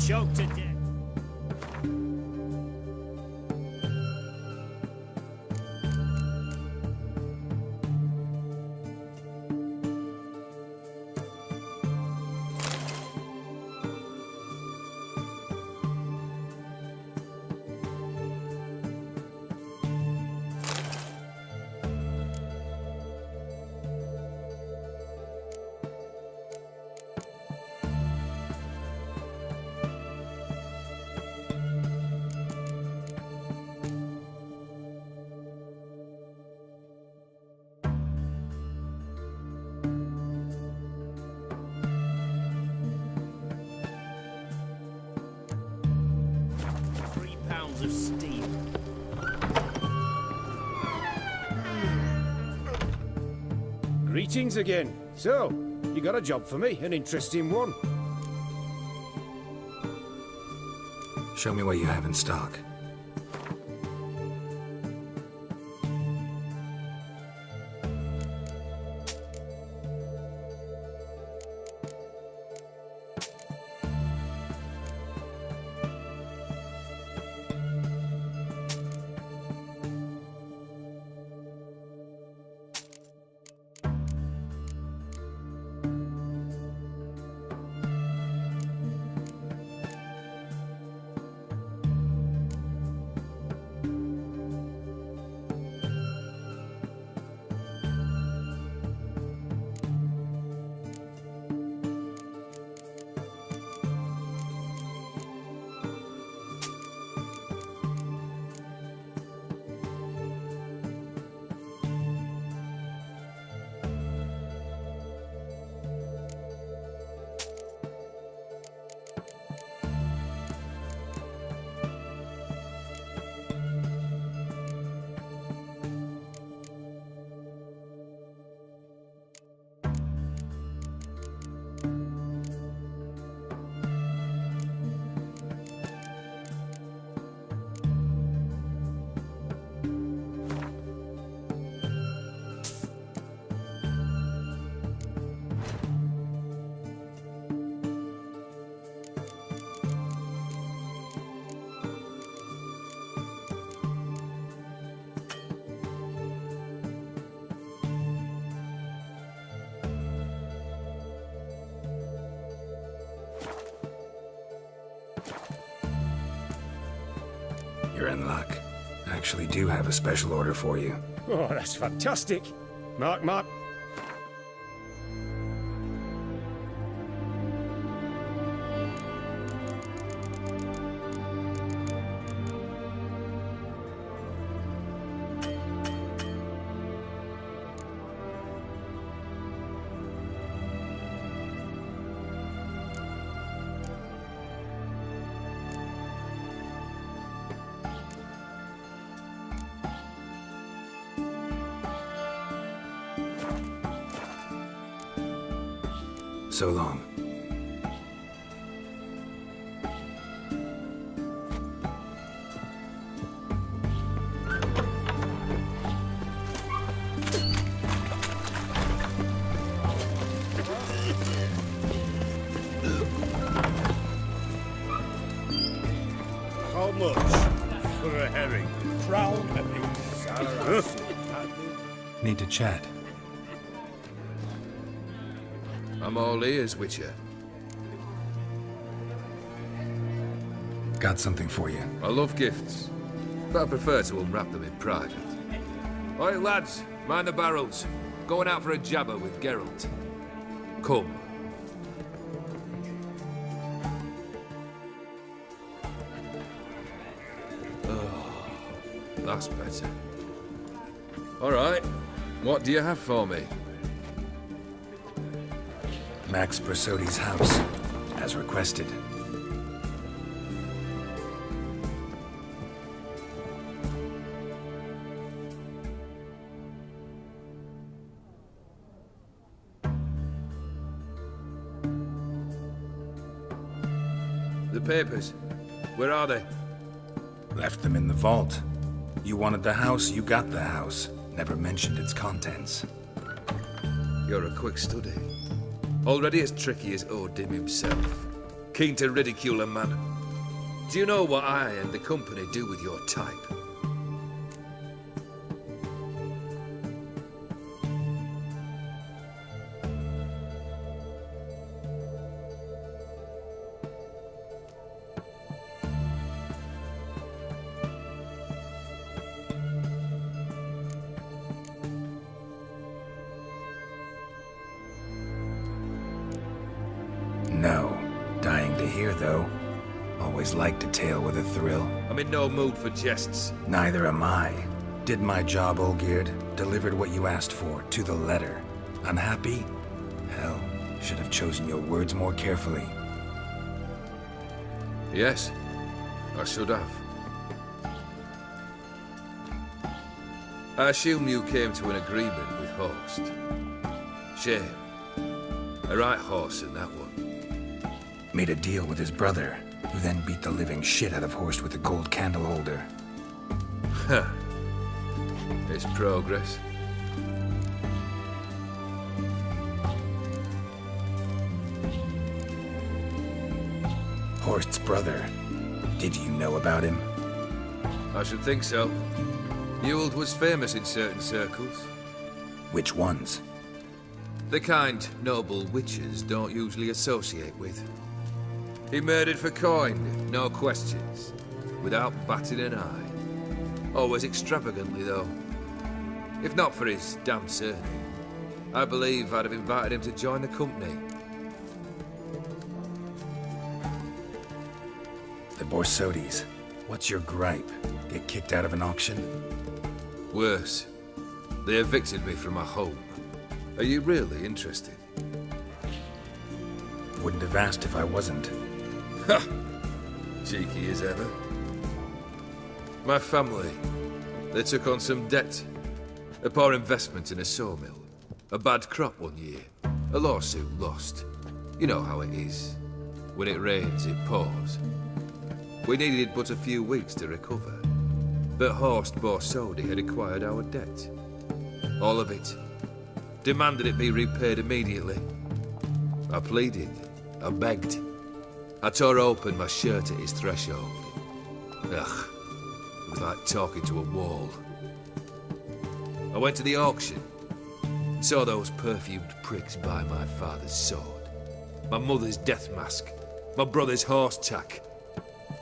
choked to death. £3 of steel. Greetings again. So, you got a job for me, an interesting one. Show me what you have in stock. You're in luck. I actually do have a special order for you. Oh, that's fantastic. Mark. So long. How much for a herring? Crown herring. Need to chat. I'm all ears, Witcher. Got something for you. I love gifts, but I prefer to unwrap them in private. Oi, lads, mind the barrels. Going out for a jabber with Geralt. Come. Oh, that's better. All right, what do you have for me? Max Brasodi's house, as requested. The papers, where are they? Left them in the vault. You wanted the house, you got the house. Never mentioned its contents. You're a quick study. Already as tricky as Odin himself. Keen to ridicule a man. Do you know what I and the company do with your type? No. Dying to hear, though. Always liked a tale with a thrill. I'm in no mood for jests. Neither am I. Did my job, Olgierd. Delivered what you asked for, to the letter. Unhappy? Hell, should have chosen your words more carefully. Yes, I should have. I assume you came to an agreement with Horst. Shame. A right horse in that one. Made a deal with his brother, who then beat the living shit out of Horst with the gold candle holder. Huh. It's progress. Horst's brother. Did you know about him? I should think so. Geralt was famous in certain circles. Which ones? The kind noble witches don't usually associate with. He murdered for coin, no questions, without batting an eye. Always extravagantly, though. If not for his damn surname, I believe I'd have invited him to join the company. The Borsodis. What's your gripe? Get kicked out of an auction? Worse, they evicted me from my home. Are you really interested? Wouldn't have asked if I wasn't. Ha! Cheeky as ever. My family, they took on some debt. A poor investment in a sawmill. A bad crop one year. A lawsuit lost. You know how it is. When it rains, it pours. We needed but a few weeks to recover. But Horst Borsodi had acquired our debt. All of it. Demanded it be repaid immediately. I pleaded. I begged. I tore open my shirt at his threshold. Ugh. It was like talking to a wall. I went to the auction. Saw those perfumed pricks buy my father's sword. My mother's death mask. My brother's horse tack.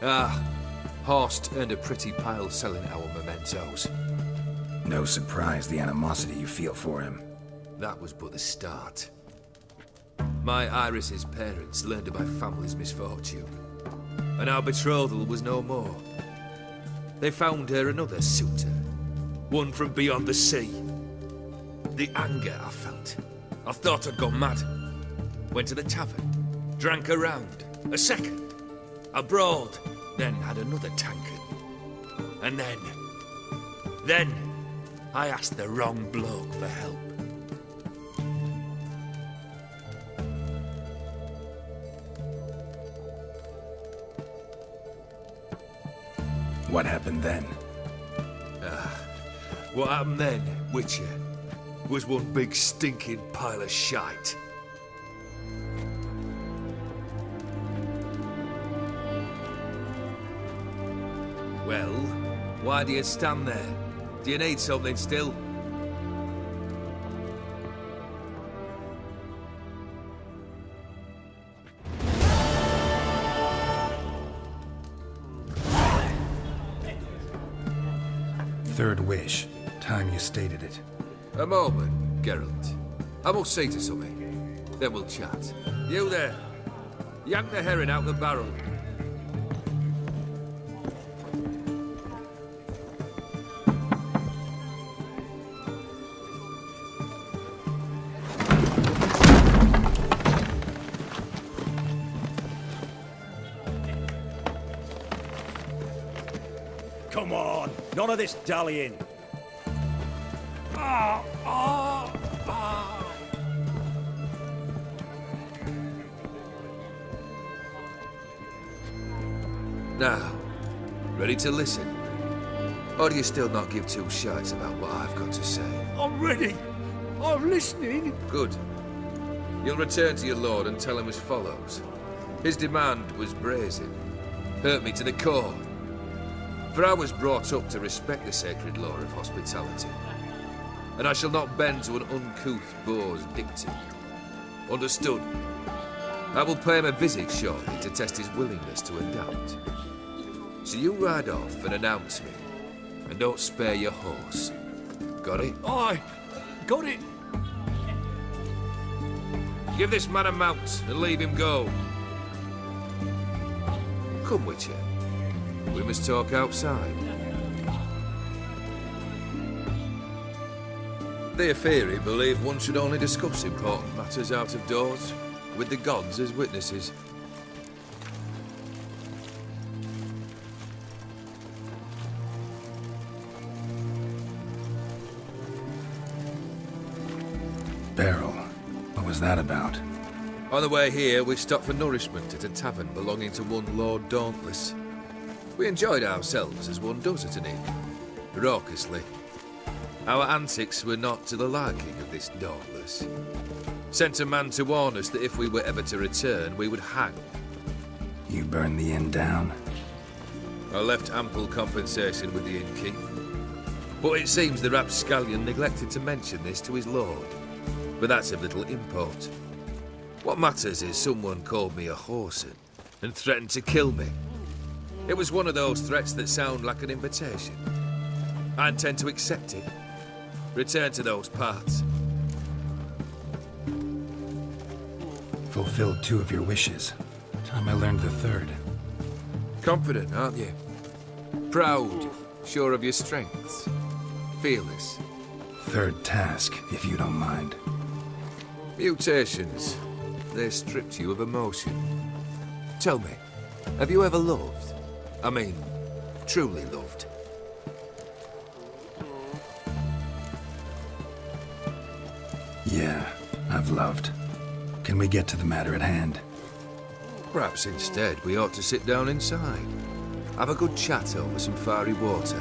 Ah, Horst earned a pretty pile selling our mementos. No surprise the animosity you feel for him. That was but the start. My Iris's parents learned of my family's misfortune, and our betrothal was no more. They found her another suitor, one from beyond the sea. The anger I felt, I thought I'd gone mad. Went to the tavern, drank a round, a second. I brawled, then had another tankard. And then I asked the wrong bloke for help. What happened then? What happened then, Witcher, was one big stinking pile of shite. Well, why do you stand there? Do you need something still? Third wish. Time you stated it. A moment, Geralt. I must say to something. Then we'll chat. You there. Yank the herring out the barrel. Come on, none of this dallying. Now, ready to listen? Or do you still not give two shites about what I've got to say? I'm ready. I'm listening. Good. You'll return to your lord and tell him as follows. His demand was brazen. Hurt me to the core. For I was brought up to respect the sacred law of hospitality. And I shall not bend to an uncouth boor's dictum. Understood? I will pay him a visit shortly to test his willingness to adapt. So you ride off and announce me. And don't spare your horse. Got it? Aye, got it. Give this man a mount and leave him go. Come with you. We must talk outside. The Aetheri believe one should only discuss important matters out of doors, with the gods as witnesses. Beryl, what was that about? On the way here, we stopped for nourishment at a tavern belonging to one Lord Dauntless. We enjoyed ourselves as one does at an inn, raucously. Our antics were not to the liking of this Dauntless. Sent a man to warn us that if we were ever to return, we would hang. You burned the inn down? I left ample compensation with the innkeep. But it seems the rapscallion neglected to mention this to his lord. But that's of little import. What matters is someone called me a whoreson and threatened to kill me. It was one of those threats that sound like an invitation. I intend to accept it. Return to those parts. Fulfilled 2 of your wishes. Time I learned the 3rd. Confident, aren't you? Proud, sure of your strengths. Fearless. 3rd task, if you don't mind. Mutations. They stripped you of emotion. Tell me, have you ever loved? I mean, truly loved? Yeah, I've loved. Can we get to the matter at hand? Perhaps instead we ought to sit down inside. Have a good chat over some fiery water.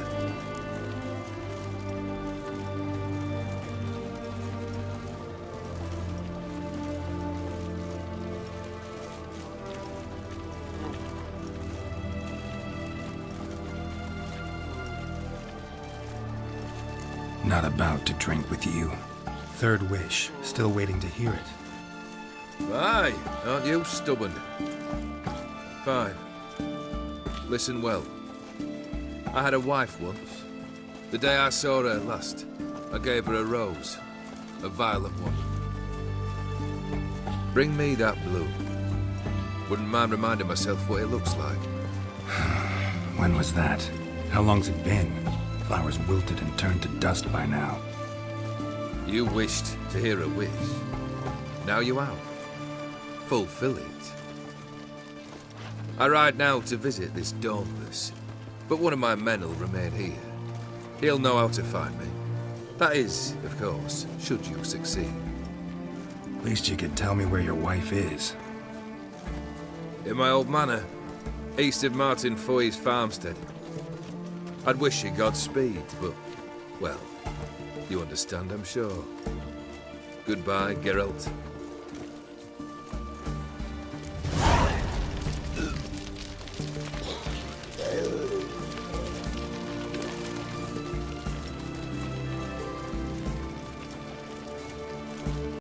Not about to drink with you. 3rd wish, still waiting to hear it. Aye, aren't you stubborn? Fine. Listen well. I had a wife once. The day I saw her last, I gave her a rose. A violet one. Bring me that blue. Wouldn't mind reminding myself what it looks like. When was that? How long's it been? Flowers wilted and turned to dust by now. You wished to hear a wish. Now you have. Fulfill it. I ride now to visit this Dauntless, but one of my men will remain here. He'll know how to find me. That is, of course, should you succeed. Least you could tell me where your wife is. In my old manor, east of Martin Foy's farmstead. I'd wish you Godspeed, but, well, you understand, I'm sure. Goodbye, Geralt.